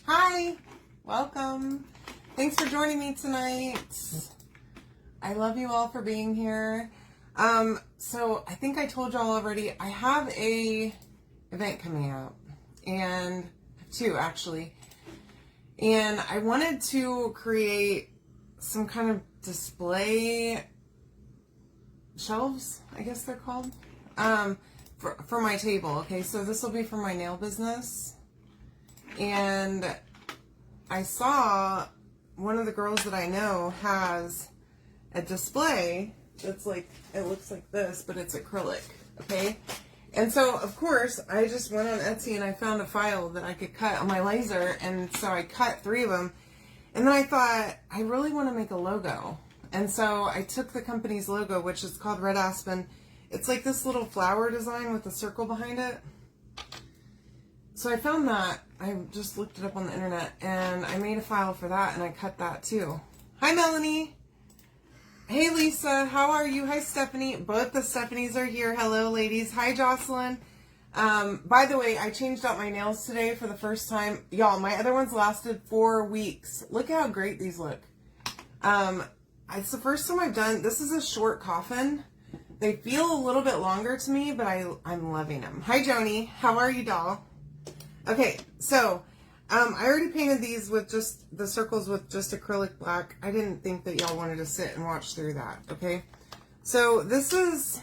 Hi, welcome. Thanks for joining me tonight. I love you all for being here. So I think I told y'all already, I have a event coming out, and two actually. And I wanted to create some kind of display shelves, I guess they're called, for my table. Okay, so this will be for my nail business. And I saw one of the girls that I know has a display that's like, it looks like this, but it's acrylic, okay? And so, of course, I just went on Etsy and I found a file that I could cut on my laser, and so I cut 3 of them. And then I thought, I really want to make a logo. And so I took the company's logo, which is called Red Aspen. It's like this little flower design with a circle behind it. So I found that. I just looked it up on the internet, and I made a file for that, and I cut that too. Hi, Melanie. Hey, Lisa. How are you? Hi, Stephanie. Both the Stephanies are here. Hello, ladies. Hi, Jocelyn. By the way, I changed out my nails today for the first time. Y'all, my other ones lasted 4 weeks. Look how great these look. It's the first time I've done, this is a short coffin. They feel a little bit longer to me, but I'm loving them. Hi, Joni. How are you, doll? Okay, so I already painted these with just the circles with just acrylic black. I didn't think that y'all wanted to sit and watch through that, okay? So this is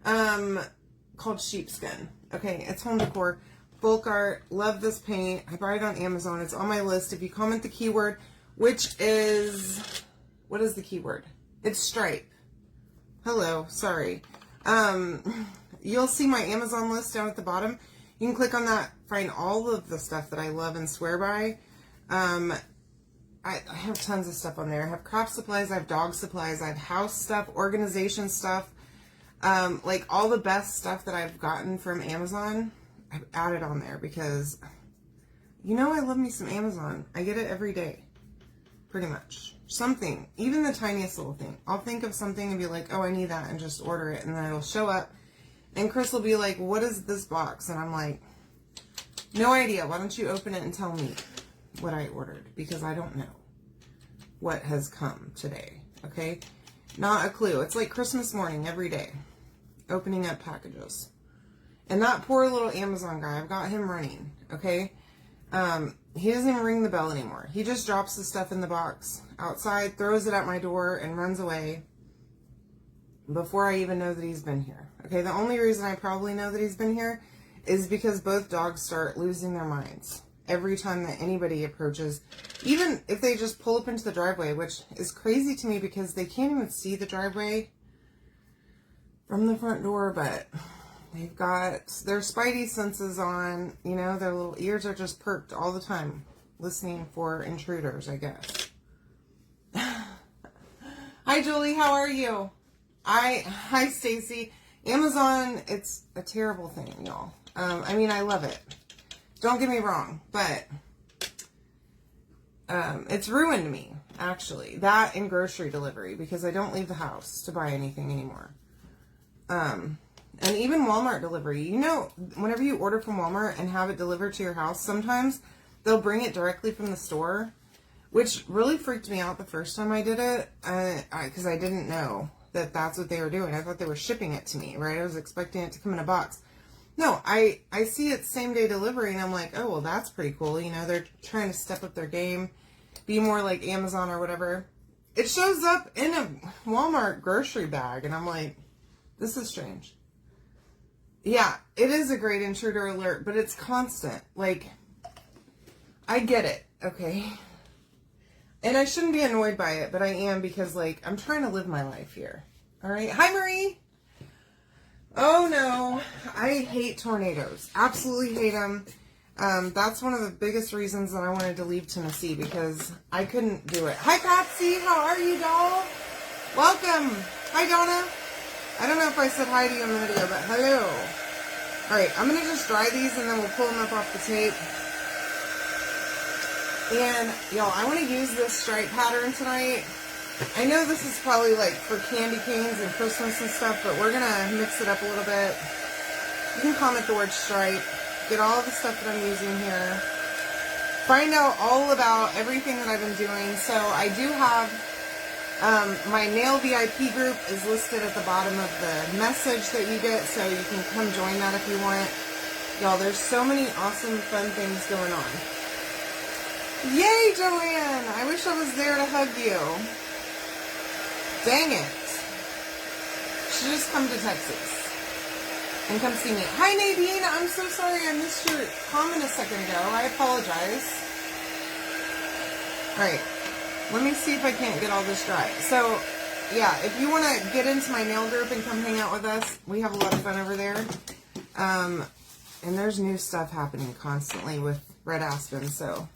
called Sheepskin. Okay, it's home decor, bulk art. Love this paint. I bought it on Amazon. It's on my list. If you comment the keyword, which is, what is the keyword? It's stripe. Hello, sorry. You'll see my Amazon list down at the bottom. You can click on that, find all of the stuff that I love and swear by. I have tons of stuff on there. I have craft supplies, I have dog supplies, I have house stuff, organization stuff. Like all the best stuff that I've gotten from Amazon, I've added on there because, you know, I love me some Amazon. I get it every day, pretty much. Something, even the tiniest little thing. I'll think of something and be like, oh, I need that, and just order it, and then it'll show up. And Chris will be like, what is this box? And I'm like, no idea. Why don't you open it and tell me what I ordered? Because I don't know what has come today. Okay? Not a clue. It's like Christmas morning every day. Opening up packages. And that poor little Amazon guy, I've got him running. Okay? He doesn't even ring the bell anymore. He just drops the stuff in the box outside, throws it at my door, and runs away before I even know that he's been here. Okay, the only reason I probably know that he's been here is because both dogs start losing their minds every time that anybody approaches, even if they just pull up into the driveway, which is crazy to me because they can't even see the driveway from the front door, but they've got their spidey senses on, you know, their little ears are just perked all the time, listening for intruders, I guess. Hi, Julie, how are you? Hi, Stacy. Amazon, it's a terrible thing, y'all. I mean, I love it. Don't get me wrong, but it's ruined me, actually. That and grocery delivery, because I don't leave the house to buy anything anymore. And even Walmart delivery. You know, whenever you order from Walmart and have it delivered to your house, sometimes they'll bring it directly from the store, which really freaked me out the first time I did it, because I didn't know that that's what they were doing. I thought they were shipping it to me, right? I was expecting it to come in a box. No, I see it same day delivery, and I'm like, oh, well, that's pretty cool. You know, they're trying to step up their game, be more like Amazon or whatever. It shows up in a Walmart grocery bag, and I'm like, this is strange. Yeah, it is a great intruder alert, but it's constant. Like, I get it, okay? And I shouldn't be annoyed by it, but I am because, like, I'm trying to live my life here. All right? Hi, Marie. Oh, no. I hate tornadoes. Absolutely hate them. That's one of the biggest reasons that I wanted to leave Tennessee, because I couldn't do it. Hi, Patsy. How are you, doll? Welcome. Hi, Donna. I don't know if I said hi to you in the video, but hello. All right. I'm going to just dry these, and then we'll pull them up off the tape. And, y'all, I want to use this stripe pattern tonight. I know this is probably, like, for candy canes and Christmas and stuff, but we're going to mix it up a little bit. You can comment the word stripe. Get all the stuff that I'm using here. find out all about everything that I've been doing. So I do have my nail VIP group is listed at the bottom of the message that you get, so you can come join that if you want. Y'all, there's so many awesome, fun things going on. Yay, Joanne! I wish I was there to hug you. Dang it. Should just come to Texas and come see me. Hi, Nadine. I'm so sorry I missed your comment a second ago. I apologize. All right. Let me see if I can't get all this dry. So, yeah, if you want to get into my nail group and come hang out with us, we have a lot of fun over there. And there's new stuff happening constantly with Red Aspen, so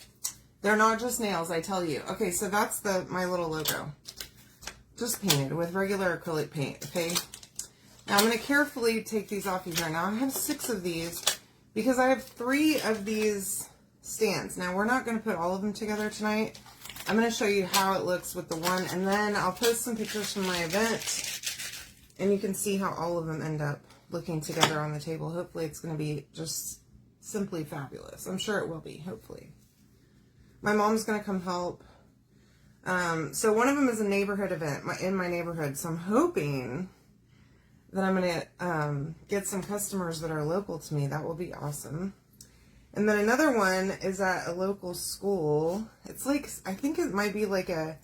they're not just nails, I tell you. Okay, so that's my little logo. Just painted with regular acrylic paint, okay? Now, I'm going to carefully take these off of here. Now, I have 6 of these because I have 3 of these stands. Now, we're not going to put all of them together tonight. I'm going to show you how it looks with the one, and then I'll post some pictures from my event, and you can see how all of them end up looking together on the table. Hopefully, it's going to be just simply fabulous. I'm sure it will be, hopefully. My mom's going to come help. So one of them is a neighborhood event in my neighborhood, so I'm hoping that I'm going to get some customers that are local to me. That will be awesome. And then another one is at a local school. It's like, I think it might be like a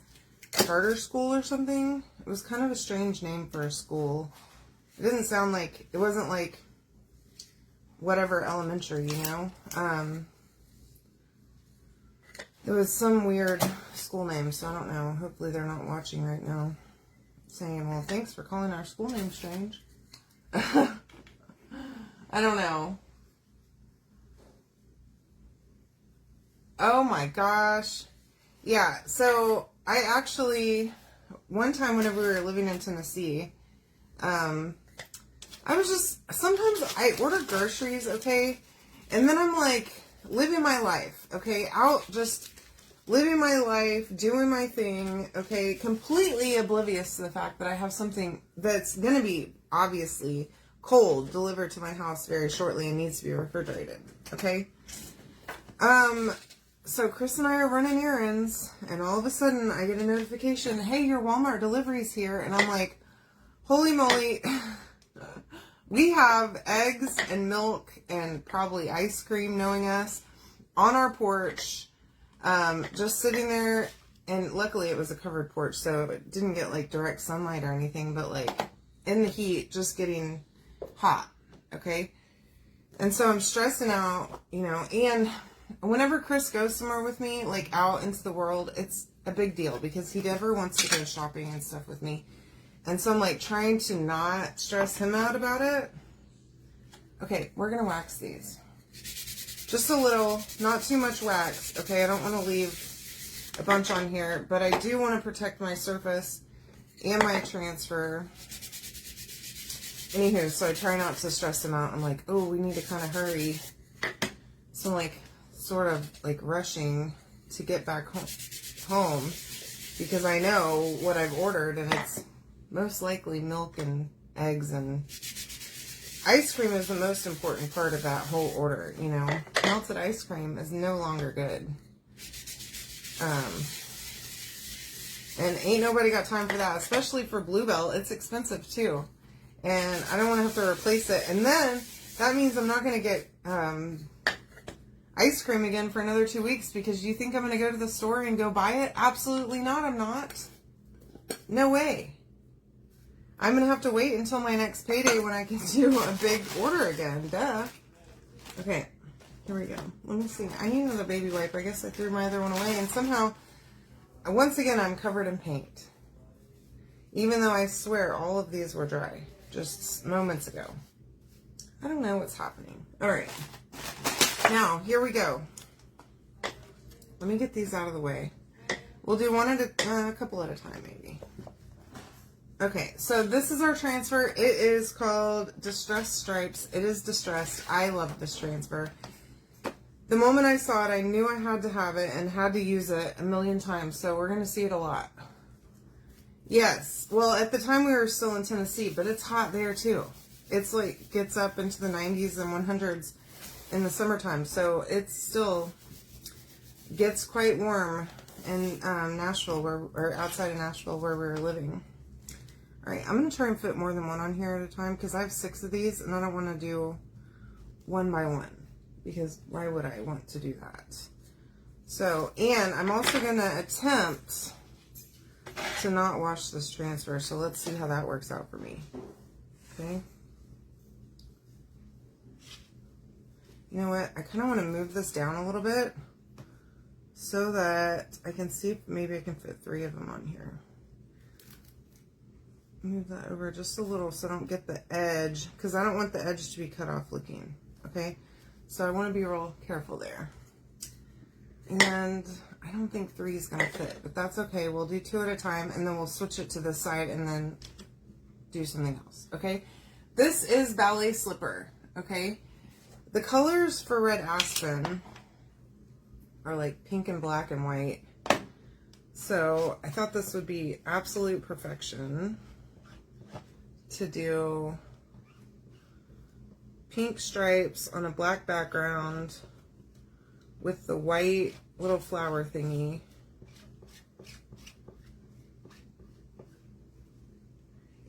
charter school or something. It was kind of a strange name for a school. It didn't sound like, it wasn't like whatever elementary, you know. It was some weird school name, so I don't know. Hopefully they're not watching right now. Saying, well, thanks for calling our school name strange. I don't know. Oh my gosh. Yeah, so I actually, one time whenever we were living in Tennessee, I was just, sometimes I order groceries, okay, and then I'm like, living my life, okay, out just living my life, doing my thing, okay, completely oblivious to the fact that I have something that's going to be obviously cold delivered to my house very shortly and needs to be refrigerated, okay. So Chris and I are running errands, and all of a sudden I get a notification, hey, your Walmart delivery's here, and I'm like, holy moly, we have eggs and milk and probably ice cream, knowing us, on our porch, just sitting there, and luckily it was a covered porch, so it didn't get like direct sunlight or anything, but like in the heat, just getting hot, okay? And so I'm stressing out, you know, and whenever Chris goes somewhere with me, like out into the world, it's a big deal because he never wants to go shopping and stuff with me. And so I'm like trying to not stress him out about it. Okay, we're going to wax these. Just a little, not too much wax. Okay, I don't want to leave a bunch on here, but I do want to protect my surface and my transfer. Anywho, so I try not to stress him out. I'm like, oh, we need to kind of hurry. So I'm like, sort of like rushing to get back home because I know what I've ordered, and it's most likely milk and eggs, and ice cream is the most important part of that whole order, you know. Melted ice cream is no longer good. And ain't nobody got time for that, especially for Bluebell. It's expensive too. And I don't want to have to replace it. And then that means I'm not going to get ice cream again for another 2 weeks, because you think I'm going to go to the store and go buy it? Absolutely not, I'm not. No way. I'm going to have to wait until my next payday when I can do a big order again. Duh. Okay, here we go. Let me see. I need another baby wipe. I guess I threw my other one away, and somehow, once again, I'm covered in paint. Even though I swear all of these were dry just moments ago. I don't know what's happening. All right. Now, here we go. Let me get these out of the way. We'll do one at a couple at a time, maybe. Okay, so this is our transfer. It is called Distressed Stripes. It is distressed. I love this transfer. The moment I saw it, I knew I had to have it and had to use it a million times, so we're going to see it a lot. Yes, well, at the time we were still in Tennessee, but it's hot there too. It's like, gets up into the 90s and 100s in the summertime, so it's still gets quite warm in Nashville, or outside of Nashville where we were living. All right, I'm going to try and fit more than one on here at a time because I have 6 of these and I don't want to do one by one because why would I want to do that? So, and I'm also going to attempt to not wash this transfer. So let's see how that works out for me. Okay. You know what? I kind of want to move this down a little bit so that I can see if maybe I can fit 3 of them on here. Move that over just a little so I don't get the edge, because I don't want the edge to be cut off looking. Okay. So I want to be real careful there. And I don't think 3 is going to fit, but that's okay. We'll do 2 at a time, and then we'll switch it to this side and then do something else. Okay. This is Ballet Slipper. Okay. The colors for Red Aspen are like pink and black and white. So I thought this would be absolute perfection to do pink stripes on a black background with the white little flower thingy.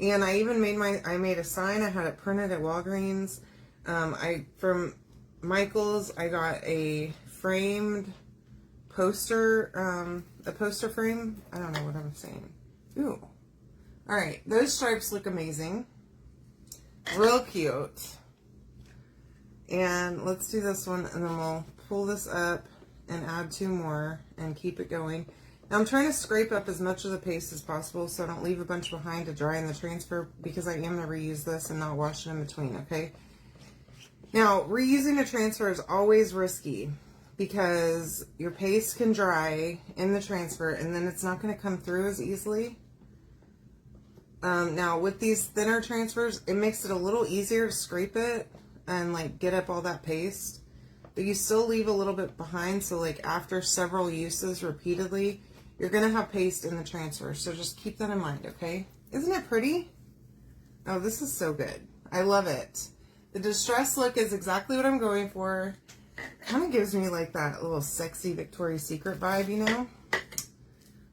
And I even made a sign. I had it printed at Walgreens. From Michael's, I got a framed poster, a poster frame. I don't know what I'm saying. Ooh. All right. Those stripes look amazing. Real cute. And let's do this one, and then we'll pull this up and add 2 more and keep it going. Now I'm trying to scrape up as much of the paste as possible so I don't leave a bunch behind to dry in the transfer, because I am going to reuse this and not wash it in between, okay? Now, reusing a transfer is always risky because your paste can dry in the transfer and then it's not going to come through as easily. Now, with these thinner transfers, it makes it a little easier to scrape it and like get up all that paste. But you still leave a little bit behind, so like after several uses repeatedly, you're going to have paste in the transfer. So just keep that in mind, okay? Isn't it pretty? Oh, this is so good. I love it. The distressed look is exactly what I'm going for. Kind of gives me like that little sexy Victoria's Secret vibe, you know?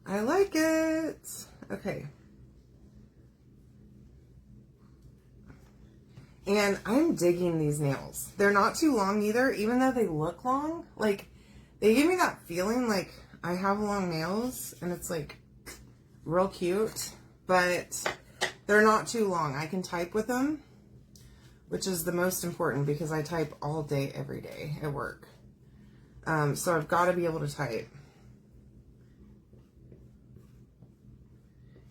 I like it. Okay. And I'm digging these nails. They're not too long either, even though they look long. Like, they give me that feeling like I have long nails, and it's like real cute, but they're not too long. I can type with them, which is the most important because I type all day, every day at work. So I've got to be able to type.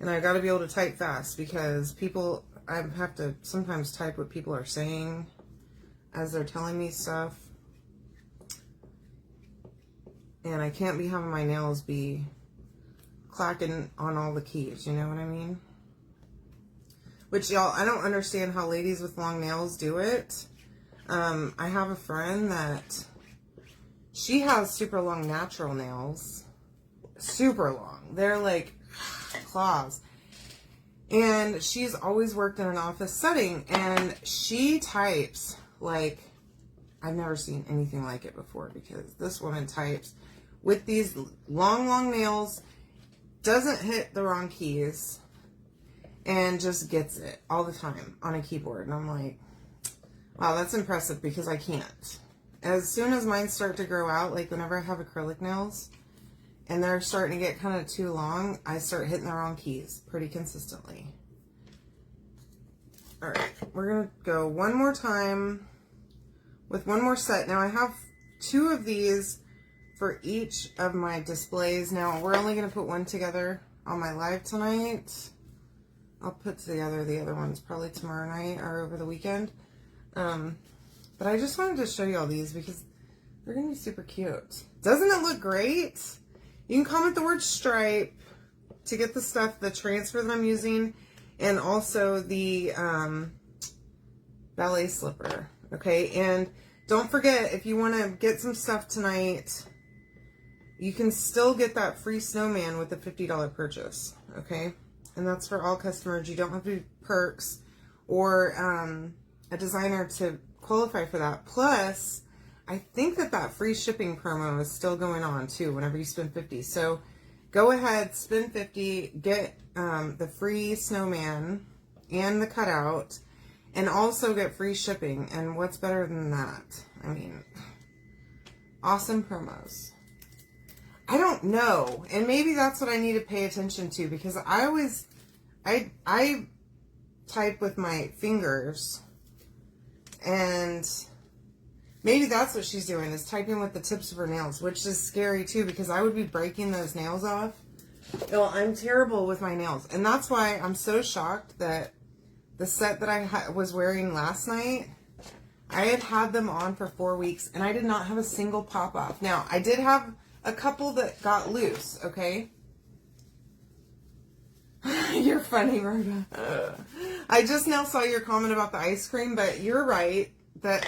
And I've got to be able to type fast because I have to sometimes type what people are saying as they're telling me stuff. And I can't be having my nails be clacking on all the keys, you know what I mean? Which, y'all, I don't understand how ladies with long nails do it. I have a friend that she has super long natural nails. Super long. They're like claws. And she's always worked in an office setting, and she types like I've never seen anything like it before, because this woman types with these long nails, doesn't hit the wrong keys, and just gets it all the time on a keyboard. And I'm like, wow, that's impressive, because I can't. As soon as mine start to grow out, like whenever I have acrylic nails and they're starting to get kind of too long, I start hitting the wrong keys pretty consistently. All right, we're going to go one more time with one more set. Now I have 2 of these for each of my displays. Now we're only going to put one together on my live tonight. I'll put together the other ones probably tomorrow night or over the weekend. But I just wanted to show you all these because they're going to be super cute. Doesn't it look great? You can comment the word stripe to get the stuff, the transfer that I'm using, and also the ballet slipper. Okay, and don't forget, if you want to get some stuff tonight, you can still get that free snowman with a $50 purchase. Okay, and that's for all customers. You don't have to do perks or a designer to qualify for that. Plus, I think that free shipping promo is still going on too whenever you spend 50. So go ahead, spend 50, get the free snowman and the cutout, and also get free shipping. And what's better than that? I mean, awesome promos. I don't know. And maybe that's what I need to pay attention to, because I always, I type with my fingers, and maybe that's what she's doing, is typing with the tips of her nails, which is scary too, because I would be breaking those nails off. Well, I'm terrible with my nails. And that's why I'm so shocked that the set that I was wearing last night, I had them on for 4 weeks, and I did not have a single pop off. Now, I did have a couple that got loose, okay? You're funny, Rhoda. I just now saw your comment about the ice cream, but you're right that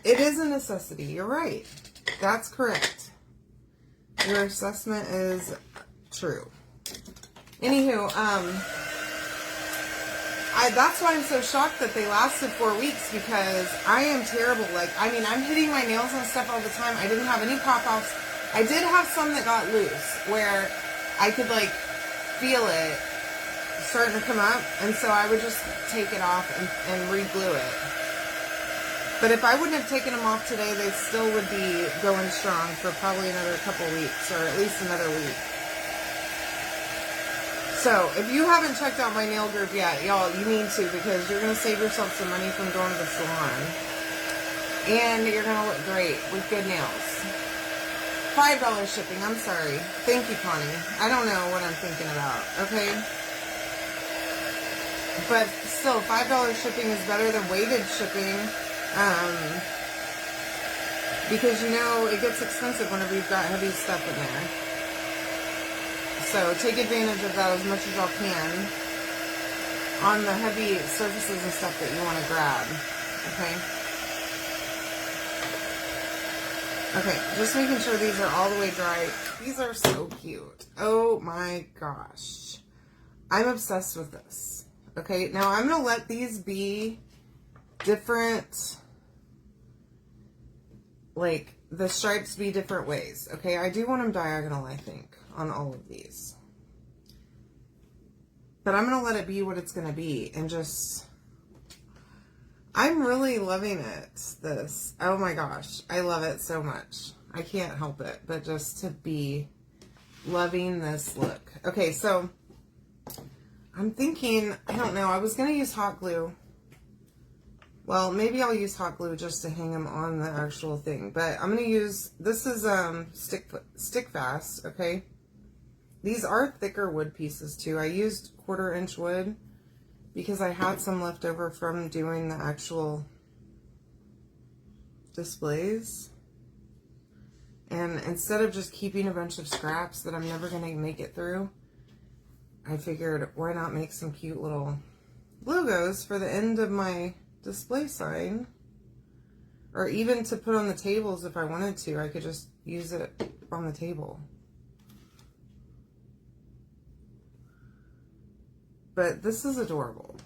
it is a necessity. You're right. That's correct. Your assessment is true. Anywho, that's why I'm so shocked that they lasted 4 weeks, because I am terrible. Like, I mean, I'm hitting my nails and stuff all the time. I didn't have any pop-offs. I did have some that got loose where I could, like, feel it starting to come up, and so I would just take it off and re-glue it. But if I wouldn't have taken them off today, they still would be going strong for probably another couple weeks, or at least another week. So, if you haven't checked out my nail group yet, y'all, you need to, because you're going to save yourself some money from going to the salon. And you're going to look great with good nails. $5 shipping, I'm sorry. Thank you, Connie. I don't know what I'm thinking about, okay? But still, $5 shipping is better than weighted shipping. Because, you know, it gets expensive whenever you've got heavy stuff in there. So take advantage of that as much as y'all can on the heavy surfaces and stuff that you want to grab. Okay? Okay, just making sure these are all the way dry. These are so cute. Oh my gosh. I'm obsessed with this. Okay, now I'm going to let these be different, like, the stripes be different ways. Okay, I do want them diagonal, I think, on all of these. But I'm going to let it be what it's going to be, and just, I'm really loving it, this. Oh my gosh, I love it so much. I can't help it, but just to be loving this look. Okay, so I'm thinking, I don't know, I was going to use hot glue. Well, maybe I'll use hot glue just to hang them on the actual thing. But I'm going to use, this is Stick Fast, okay? These are thicker wood pieces too. I used 1/4 inch wood because I had some left over from doing the actual displays. And instead of just keeping a bunch of scraps that I'm never going to make it through, I figured, why not make some cute little logos for the end of my display sign, or even to put on the tables if I wanted to. I could just use it on the table. But this is adorable.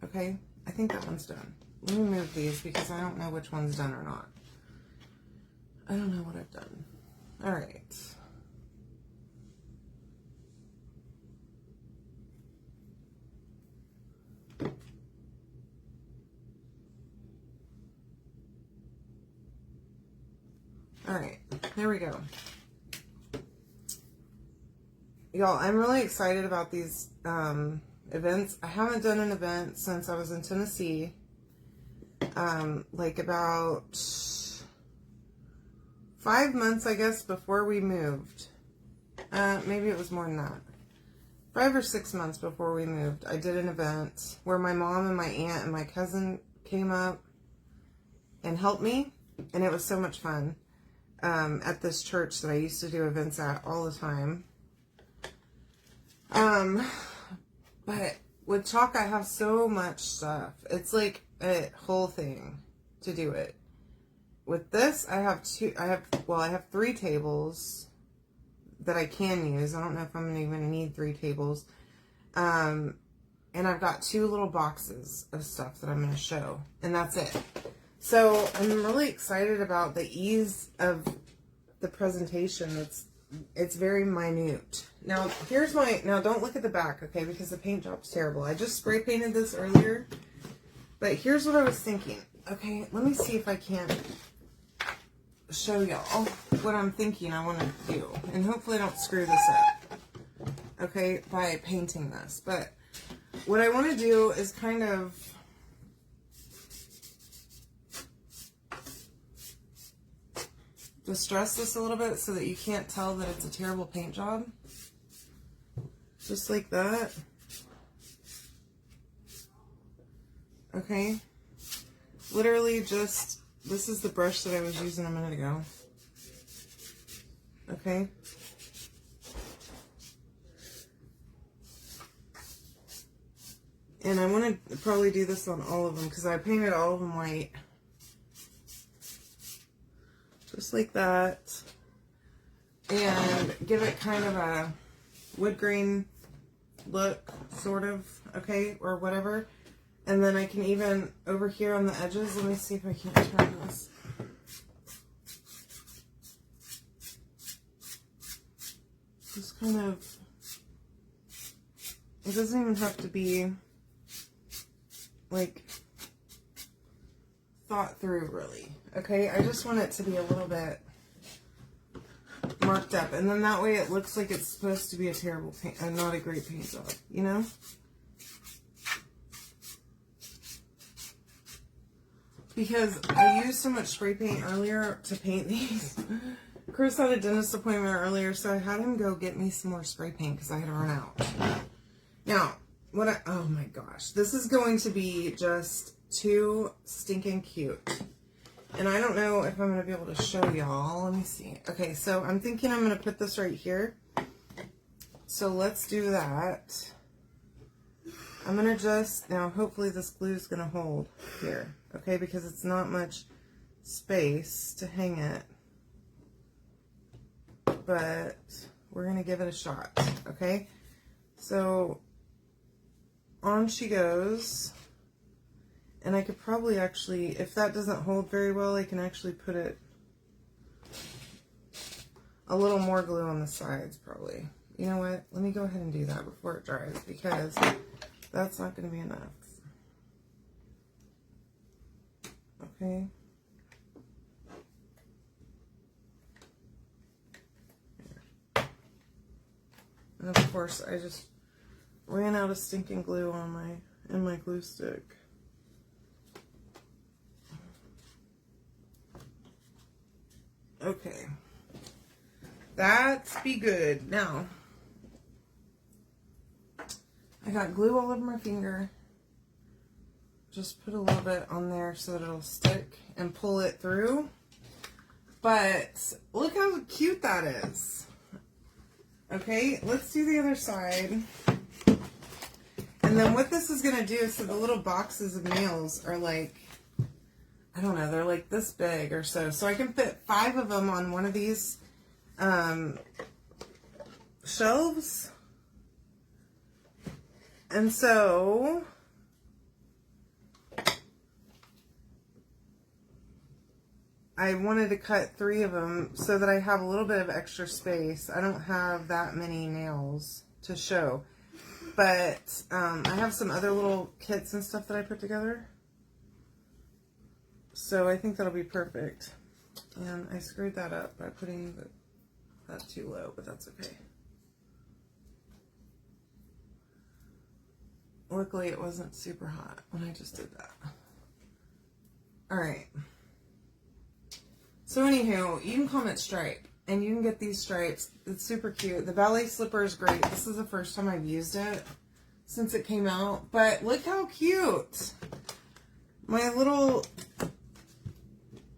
Okay, I think that one's done. Let me move these because I don't know which one's done or not. I don't know what I've done. All right. All right, there we go. Y'all, I'm really excited about these events. I haven't done an event since I was in Tennessee. Like about 5 months, I guess, before we moved. Maybe it was more than that. 5 or 6 months before we moved, I did an event where my mom and my aunt and my cousin came up and helped me. And it was so much fun. At this church that I used to do events at all the time. But with chalk, I have so much stuff. It's like a whole thing to do it. With this, I have 3 tables that I can use. I don't know if I'm even going to need 3 tables. And I've got 2 little boxes of stuff that I'm going to show. And that's it. So I'm really excited about the ease of the presentation. It's very minute. Now now don't look at the back, okay, because the paint job's terrible. I just spray painted this earlier, but here's what I was thinking. Okay, let me see if I can show y'all what I'm thinking I want to do, and hopefully I don't screw this up, okay, by painting this. But what I want to do is kind of distress this a little bit so that you can't tell that it's a terrible paint job. Just like that. Okay. Literally just, this is the brush that I was using a minute ago. Okay. And I want to probably do this on all of them because I painted all of them white. Just like that. And give it kind of a wood grain look, sort of, okay, or whatever. And then I can even, over here on the edges, let me see if I can turn this. Just kind of, it doesn't even have to be, like, thought through, really. Okay, I just want it to be a little bit marked up, and then that way it looks like it's supposed to be a terrible paint, not a great paint job, you know? Because I used so much spray paint earlier to paint these. Chris had a dentist appointment earlier, so I had him go get me some more spray paint because I had run out. Now, oh my gosh, this is going to be just too stinking cute. And I don't know if I'm going to be able to show y'all. Let me see. Okay, so I'm thinking I'm going to put this right here. So let's do that. I'm going to just, now hopefully this glue is going to hold here. Okay, because it's not much space to hang it. But we're going to give it a shot. Okay, so on she goes. And I could probably actually, if that doesn't hold very well, I can actually put it a little more glue on the sides, probably. You know what? Let me go ahead and do that before it dries, because that's not going to be enough. Okay. And of course, I just ran out of stinking glue on my glue stick. Okay, that's be good. Now, I got glue all over my finger. Just put a little bit on there so that it'll stick and pull it through. But look how cute that is. Okay, let's do the other side. And then what this is going to do, so the little boxes of nails are like, I don't know, they're like this big or so. So I can fit 5 of them on one of these shelves. And so I wanted to cut 3 of them so that I have a little bit of extra space. I don't have that many nails to show. But I have some other little kits and stuff that I put together. So I think that'll be perfect. And I screwed that up by putting that too low, but that's okay. Luckily it wasn't super hot when I just did that. Alright. So anywho, you can comment stripe. And you can get these stripes. It's super cute. The ballet slipper is great. This is the first time I've used it since it came out. But look how cute my little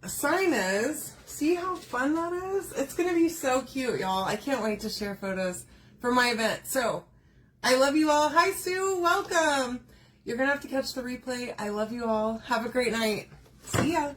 sign is. See how fun that is? It's going to be so cute, y'all. I can't wait to share photos for my event. So, I love you all. Hi, Sue. Welcome. You're going to have to catch the replay. I love you all. Have a great night. See ya.